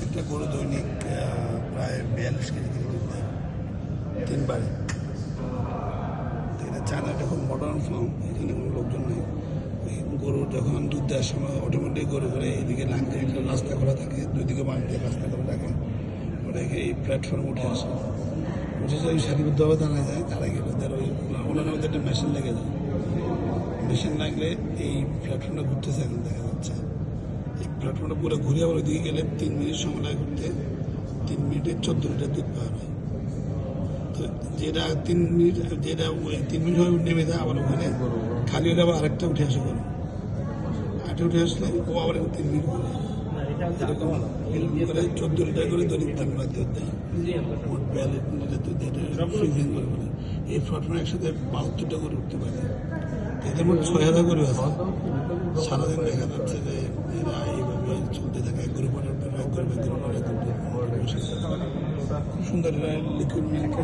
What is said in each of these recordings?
একটা গরু দৈনিক প্রায় 42 কেজি থেকে দুধ দেয় 3 বারে। এটা চায়না একটা খুব মডার্ন ফার্ম, এখানে কোনো লোকজন নেই। গরু যখন দুধ দেওয়ার সময় অটোমেটিক গরু করে এইদিকে লাইন দিয়ে রাস্তা করা থাকে, দুইদিকে বাড়ি দিয়ে রাস্তা করা থাকে, ওটাকে এই প্ল্যাটফর্মে উঠে আসে। উঠে ওই সারিবদ্ধভাবে দাঁড়ায় যায়, দাঁড়ায় গেলে ওদের ওই ওনার মধ্যে একটা মেশিন লেগে যায়। মেশিন লাগলে এই প্ল্যাটফর্মটা ঘুরতেছে, এখন দেখা যাচ্ছে এই প্ল্যাটফর্মটা পুরো ঘুরে আবার ওইদিকে গেলে 3 মিনিট সময় লাগে ঘুরতে। 3 মিনিটে 14 লিটার দুধ পাওয়া হয়। তো যেটা 3 মিনিট, যেটা ওই 3 মিনিট হয়ে নেমে যায়, আবার ওখানে খালি হলে আবার আরেকটা উঠে আসে গরু। আরেকটা উঠে আসলে ও আবার 3 মিনিট ঘুরে এরকম করে 14 লিটার করে দৈনিক তারা দুধ দেয়। মোট 42 লিটার দুধ দেয় ফ্রিজিং করে বলে। এই প্ল্যাটফর্মে একসাথে 72টা করে উঠতে পারে। এদের মোট 6000 গরু আছে। সারাদিন দেখা যাচ্ছে যে এরা এইভাবে চলতে থাকে, এক গরু পরে এক গরু খুব সুন্দর লিকুইড মিল্ক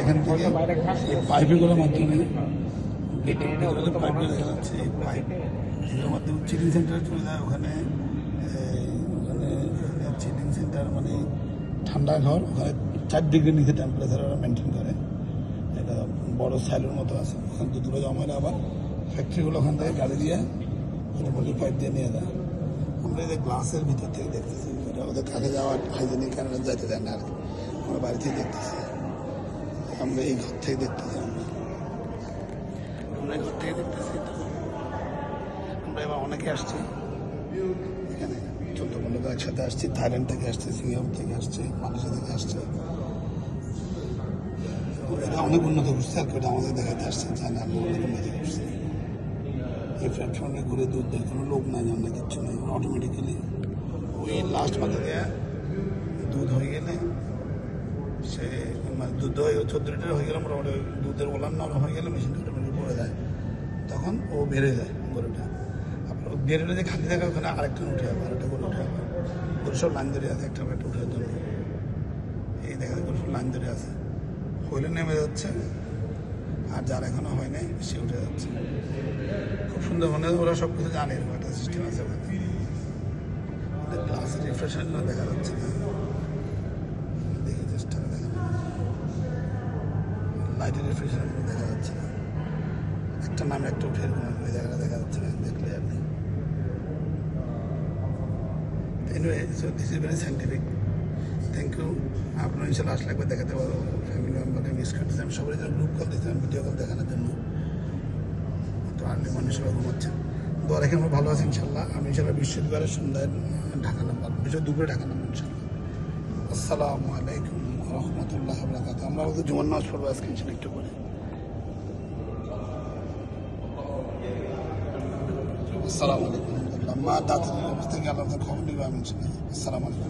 এখান থেকে পাইপগুলোর মাধ্যমে পাইপ দেখা যাচ্ছে। এই পাইপ এগুলোর মাধ্যমে চিলিং সেন্টারে চলে যায়। ওখানে চিলিং সেন্টার মানে ঠান্ডা ঘর, ওখানে 4 ডিগ্রি নিচে টেম্পারেচার ওরা মেনটেন করে। এটা বড় সাইলের মতো আছে, ওখান দুধগুলো জমা হয়। আবার ফ্যাক্টরিগুলো ওখান থেকে গাড়ি দিয়ে পাইপ দিয়ে নিয়ে যায়। আমরা এই যে গ্লাসের ভিতর থেকে দেখতেছি, এটা ওদের কাছে যাওয়ার হাইজেনিক কারণে যাইতে দেয় না আর কি। আমরা বাড়ি থেকে দেখতেছি, আমরা এই ঘর থেকে দেখতেছি, আমরা এই ঘর থেকে দেখতেছি। আমরা এবার অনেকে আসছি এখানে, 14-15 একসাথে আসছি। থাইল্যান্ড থেকে আসছে, সিঙ্গাপুর থেকে আসছে, মালয়েশিয়া থেকে আসছে। এটা অনেক উন্নত করছে আর কি, ওটা আমাদের দেখাতে আসছে, চায়না আমরা অনেক উন্নত করছি। এই প্ল্যাটফর্মে ঘুরে দুধ দেয়, কোনো লোক নাই, জানা কিচ্ছু নেই, অটোমেটিক্যালি ওই লাস্ট মাথা দেওয়া দুধ হয়ে গেলে সে মানে দুধ হয়ে 14 লিটার হয়ে গেলে মোটামুটি দুধের ওলান নরম হয়ে গেলে মেশিনটা অটোমেটিক পড়ে যায়, তখন ও বেড়ে যায় গরুটা। আপনার বেরোলে যে খালি থাকে ওখানে আরেকটা উঠে যাবে, আরেকটা গরু উঠে যাবে। গরু সব লাইন ধরে আছে, একটা উঠার জন্য। এই দেখা যায় গরু সব লাইন ধরে আছে, হইলে নেমে যাচ্ছে, আর যার এখনো হয় নাই সে উঠে যাচ্ছে। খুব সুন্দর, মানে ওরা সব কিছু জানে, এরকম একটা সিস্টেম আছে ওখানে। গ্লাসের রিফ্রেশার দেখা যাচ্ছে না, দেখে চেষ্টা করে দেখা লাইটের রিফ্রেশার দেখা যাচ্ছে না, একটা নামে একটা উঠে এরকম ওই জায়গাটা দেখা যাচ্ছে না, দেখলে আপনি। Anyway, so this is very scientific. Thank you. আপনার ইনশাল্লাহ আসলে একবার দেখাতে পারবো। ফ্যামিলি মেম্বারকে মিস করতেছি, আমি সবাই জন্য গ্রুপ কল দিয়েছিলাম, ভিডিও কল দেখানোর জন্য। তো আর্লি মর্নিং সবাই ঘুমাচ্ছে। দোয়া রেখে আমরা ভালো আছি ইনশাল্লাহ। আমি ইনশাল্লাহ বৃহস্পতিবারের সন্ধ্যায় ঢাকা নাম্বার, দুপুরে ঢাকা নাম্বার ইনশাল্লাহ। আসসালামু আলাইকুম রহমতুল্লাহ বরকাত। আমরা আমাদের জুমার নামাজ পড়বো আজকে ইনশাল্লাহ একটু করে। আসসালামু আলাইকুম। মা দাঁতের অবস্থা থেকে আল্লাহ খবর নেবে আমি ইনশাল্লাহ। আসসালামু আলাইকুম।